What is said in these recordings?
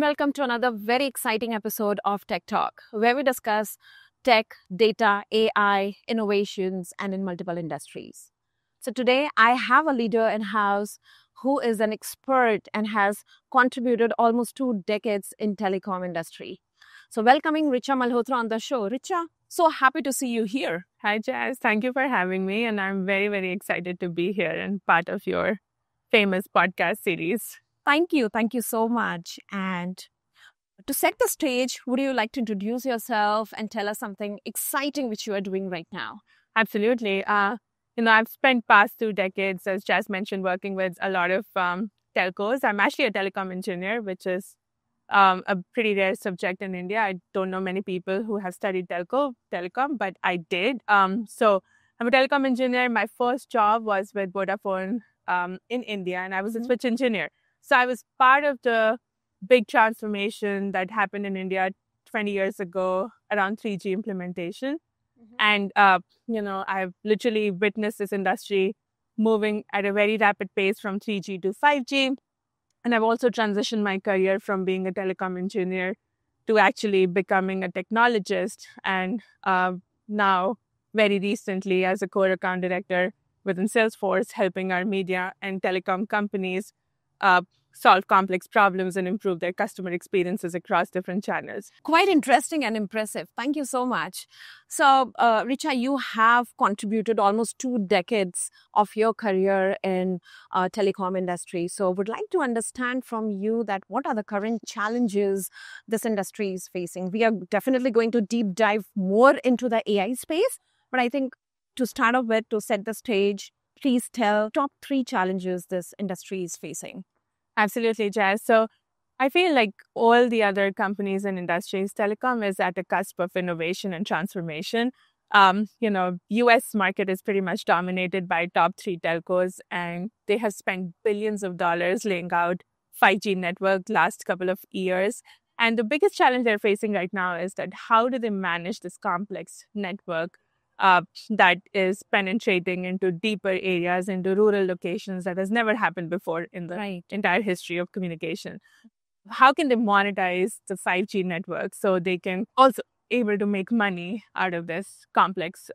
welcome to another very exciting episode of Tech Talk, where we discuss tech, data, AI, innovations, and in multiple industries. So today I have a leader in-house who is an expert and has contributed almost 2 decades in telecom industry. So welcoming Richa Malhotra on the show. Richa, so happy to see you here. Hi, Jazz. Thank you for having me. And I'm very, very excited to be here and part of your famous podcast series. Thank you. Thank you so much. And to set the stage, would you like to introduce yourself and tell us something exciting which you are doing right now? Absolutely. I've spent past 2 decades, as Jazz mentioned, working with a lot of telcos. I'm actually a telecom engineer, which is a pretty rare subject in India. I don't know many people who have studied telecom, but I did. So I'm a telecom engineer. My first job was with Vodafone in India, and I was a switch engineer. So I was part of the big transformation that happened in India 20 years ago around 3G implementation. And, I've literally witnessed this industry moving at a very rapid pace from 3G to 5G. And I've also transitioned my career from being a telecom engineer to actually becoming a technologist. And now, very recently, as a core account director within Salesforce, helping our media and telecom companies solve complex problems and improve their customer experiences across different channels. Quite interesting and impressive. Thank you so much. So, Richa, you have contributed almost 2 decades of your career in telecom industry. So, would like to understand from you that what are the current challenges this industry is facing? We are definitely going to deep dive more into the AI space, but I think to start off with, to set the stage, please tell top 3 challenges this industry is facing. Absolutely, Jazz. So I feel like all the other companies and industries, telecom is at a cusp of innovation and transformation. US market is pretty much dominated by top 3 telcos, and they have spent billions of dollars laying out 5G network last couple of years. And the biggest challenge they're facing right now is that how do they manage this complex network that is penetrating into deeper areas, into rural locations that has never happened before in the entire history of communication. How can they monetize the 5G network so they can also able to make money out of this complex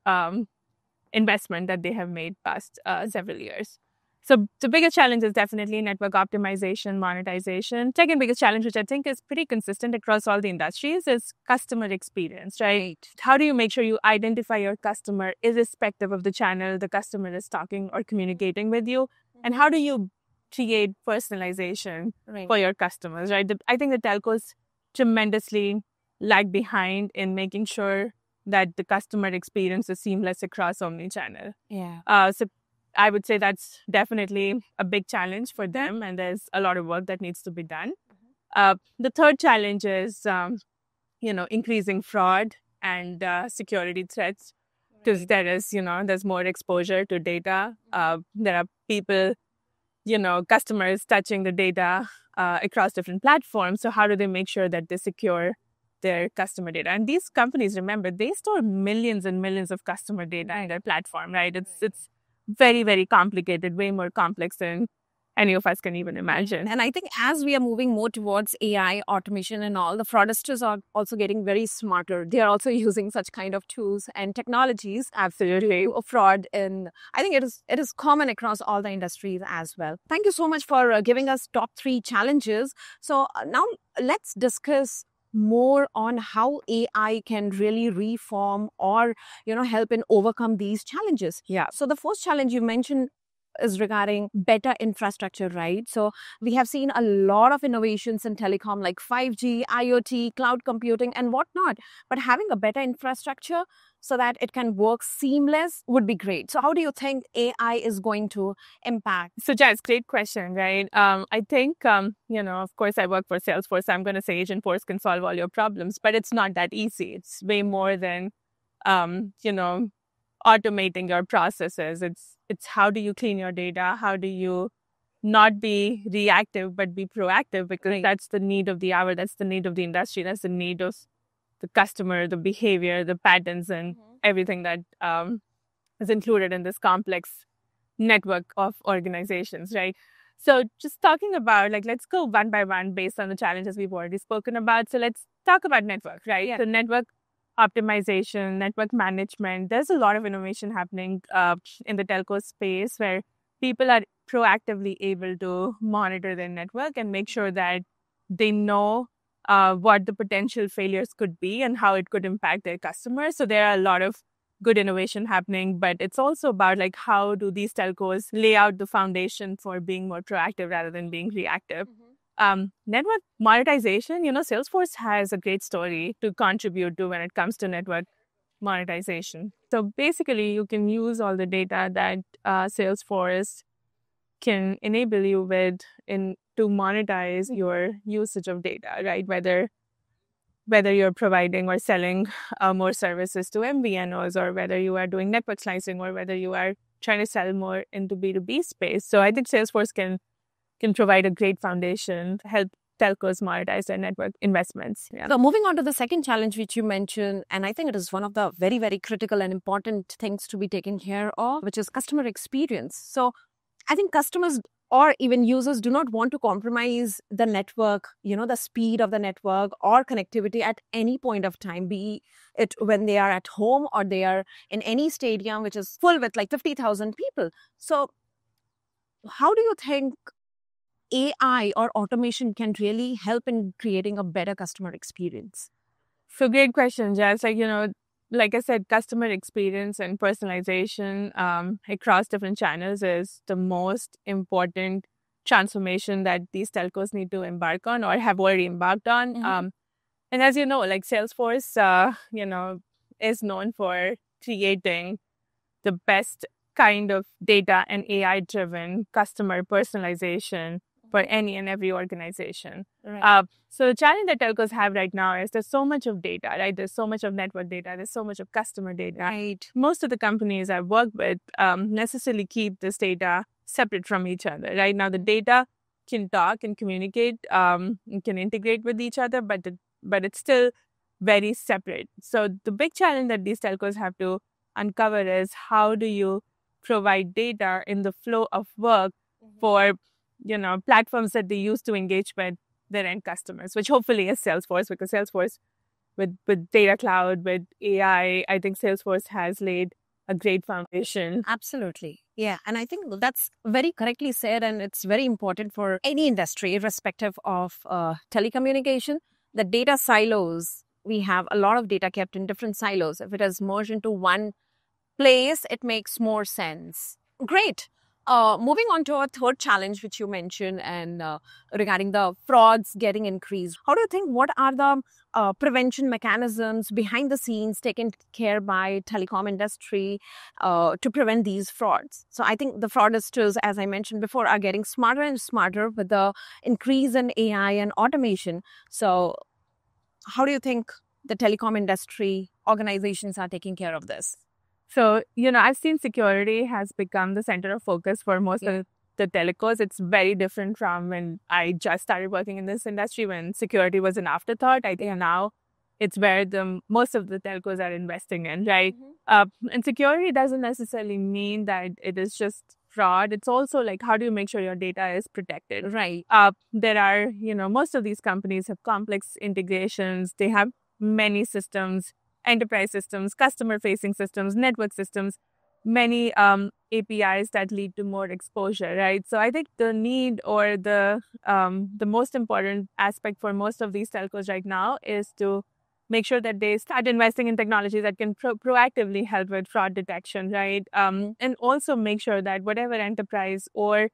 investment that they have made past several years? So the biggest challenge is definitely network optimization, monetization. Second biggest challenge, which I think is pretty consistent across all the industries, is customer experience, right? How do you make sure you identify your customer irrespective of the channel the customer is talking or communicating with you? And how do you create personalization for your customers, right? I think the telcos tremendously lag behind in making sure that the customer experience is seamless across omnichannel. So I would say that's definitely a big challenge for them, and there's a lot of work that needs to be done. The third challenge is, increasing fraud and security threats, because there's more exposure to data. There are people, customers touching the data across different platforms. So how do they make sure that they secure their customer data? And these companies, remember, they store millions and millions of customer data in their platform, right? It's very, very complicated, way more complex than any of us can even imagine. And I think as we are moving more towards AI, automation and all, the fraudsters are also getting very smarter. They are also using such kind of tools and technologies. Absolutely. To fraud. And I think it is common across all the industries as well. Thank you so much for giving us top 3 challenges. So now let's discuss more on how AI can really reform or, help in overcome these challenges. Yeah. So the first challenge you mentioned is regarding better infrastructure, right? So we have seen a lot of innovations in telecom like 5G, IoT, cloud computing and whatnot. But having a better infrastructure so that it can work seamless would be great. So how do you think AI is going to impact? So Jazz, great question, right? I think, of course, I work for Salesforce. I'm going to say Agentforce can solve all your problems, but it's not that easy. It's way more than, automating your processes. It's how do you clean your data? How do you not be reactive, but be proactive? Because that's the need of the hour. That's the need of the industry. That's the need of the customer, the behavior, the patterns, and everything that is included in this complex network of organizations, right? So just talking about, like, let's go one by one based on the challenges we've already spoken about. So let's talk about network, right? Yeah. So network optimization, network management, there's a lot of innovation happening in the telco space where people are proactively able to monitor their network and make sure that they know what the potential failures could be and how it could impact their customers. So there are a lot of good innovation happening, but it's also about like how do these telcos lay out the foundation for being more proactive rather than being reactive. Network monetization, Salesforce has a great story to contribute to when it comes to network monetization. So basically, you can use all the data that Salesforce can enable you with to monetize your usage of data, right? Whether you're providing or selling more services to MVNOs, or whether you are doing network slicing, or whether you are trying to sell more into B2B space. So I think Salesforce can provide a great foundation to help telcos monetize their network investments. Yeah. So moving on to the second challenge which you mentioned, and I think it is one of the very, very critical and important things to be taken care of, which is customer experience. So I think customers or even users do not want to compromise the network, the speed of the network or connectivity at any point of time, be it when they are at home or they are in any stadium which is full with like 50,000 people. So how do you think AI or automation can really help in creating a better customer experience? So great question, Jess. Like I said, customer experience and personalization across different channels is the most important transformation that these telcos need to embark on or have already embarked on. And as you know, like Salesforce, is known for creating the best kind of data and AI-driven customer personalization for any and every organization. Right. So the challenge that telcos have right now is there's so much of data, right? There's so much of network data. There's so much of customer data. Right. Most of the companies I work with necessarily keep this data separate from each other. Right now, the data can talk and communicate, and can integrate with each other, but it's still very separate. So the big challenge that these telcos have to uncover is how do you provide data in the flow of work for platforms that they use to engage with their end customers, which hopefully is Salesforce, because Salesforce with Data Cloud, with AI, I think Salesforce has laid a great foundation. Absolutely. Yeah. And I think that's very correctly said. And it's very important for any industry, irrespective of telecommunication. The data silos, we have a lot of data kept in different silos. If it is merged into one place, it makes more sense. Great. Moving on to our third challenge, which you mentioned, and regarding the frauds getting increased. How do you think, what are the prevention mechanisms behind the scenes taken care by telecom industry to prevent these frauds? So I think the fraudsters, as I mentioned before, are getting smarter and smarter with the increase in AI and automation. So how do you think the telecom industry organizations are taking care of this? So, I've seen security has become the center of focus for most of the telcos. It's very different from when I just started working in this industry, when security was an afterthought. I think now it's where most of the telcos are investing in, right? And security doesn't necessarily mean that it is just fraud. It's also like, how do you make sure your data is protected? Right. There are, most of these companies have complex integrations. They have many systems, enterprise systems, customer-facing systems, network systems, many APIs that lead to more exposure, right? So I think the need, or the most important aspect for most of these telcos right now is to make sure that they start investing in technologies that can proactively help with fraud detection, right? And also make sure that whatever enterprise or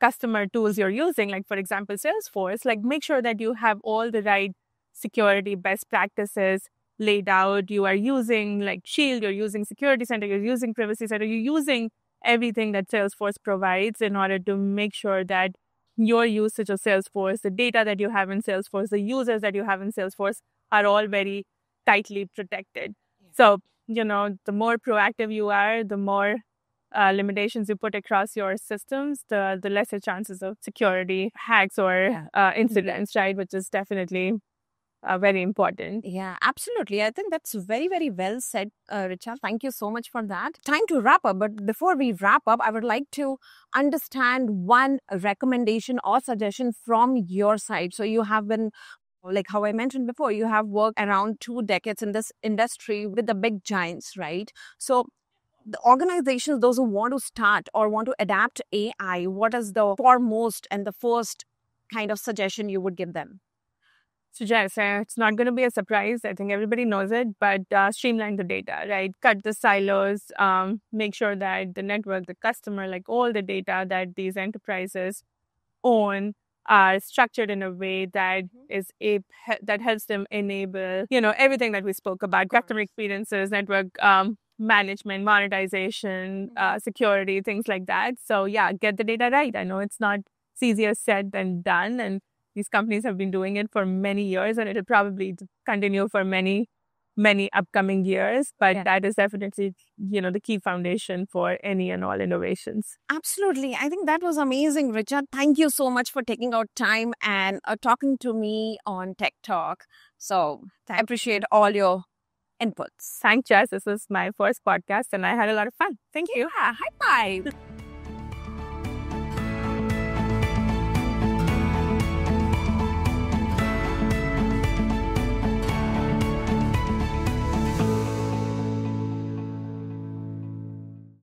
customer tools you're using, like for example, Salesforce, like make sure that you have all the right security best practices laid out. You are using like Shield, you're using Security Center, you're using Privacy Center, you're using everything that Salesforce provides in order to make sure that your usage of Salesforce, the data that you have in Salesforce, the users that you have in Salesforce are all very tightly protected. So, the more proactive you are, the more limitations you put across your systems, the lesser chances of security hacks or incidents, right? Which is definitely very important. Yeah, absolutely. I think that's very, very well said, Richa. Thank you so much for that. Time to wrap up. But before we wrap up, I would like to understand one recommendation or suggestion from your side. So you have been, like how I mentioned before, you have worked around 2 decades in this industry with the big giants, right? So the organizations, those who want to start or want to adapt AI, what is the foremost and the first kind of suggestion you would give them? So, Jess, it's not going to be a surprise. I think everybody knows it, but streamline the data, right? Cut the silos, make sure that the network, the customer, like all the data that these enterprises own are structured in a way that is that helps them enable, everything that we spoke about, customer experiences, network management, monetization, security, things like that. So, yeah, get the data right. I know it's easier said than done, and these companies have been doing it for many years, and it'll probably continue for many, many upcoming years. But that is definitely, the key foundation for any and all innovations. Absolutely. I think that was amazing, Richard. Thank you so much for taking out time and talking to me on Tech Talk. So I appreciate all your inputs. Thanks, Jess. This was my first podcast, and I had a lot of fun. Thank you. High five.